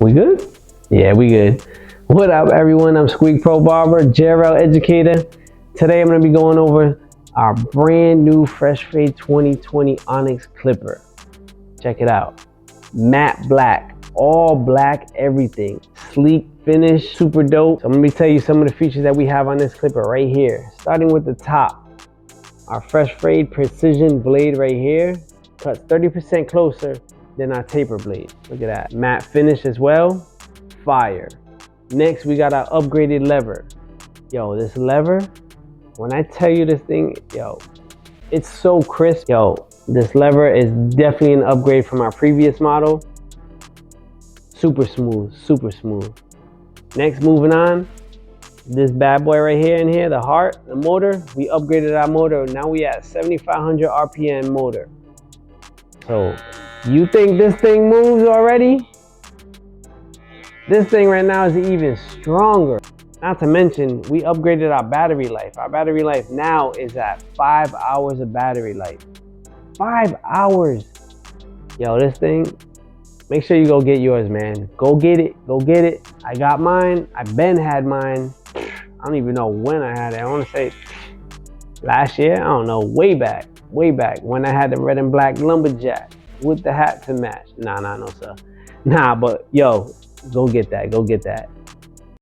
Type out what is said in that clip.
We good? Yeah, we good. What up, everyone? I'm Squeak Pro Barber, JRL Educator. Today I'm going to be going over our brand new Fresh Fade 2020 Onyx Clipper. Check it out. Matte black, all black, everything. Sleek finish, super dope. So I'm going to tell you some of the features that we have on this clipper right here. Starting with the top, our Fresh Fade Precision blade right here cuts 30% closer than our taper blade. Look at that. Matte finish as well. Fire. Next, we got our upgraded lever. Yo, this lever, when I tell you this thing, yo, it's so crisp. Yo, this lever is definitely an upgrade from our previous model. Super smooth, super smooth. Next, moving on, this bad boy right here in here, the heart, the motor, we upgraded our motor. Now we at 7,500 RPM motor. So, you think this thing moves already? This thing right now is even stronger. Not to mention, we upgraded our battery life. Our battery life now is at 5 hours of battery life. 5 hours. Yo, this thing, make sure you go get yours, man. Go get it, go get it. I got mine, I been had mine. I don't even know when I had it. I wanna say last year, I don't know, way back when I had the red and black lumberjack with the hat to match. Nah, no sir. Nah, but yo, go get that, go get that.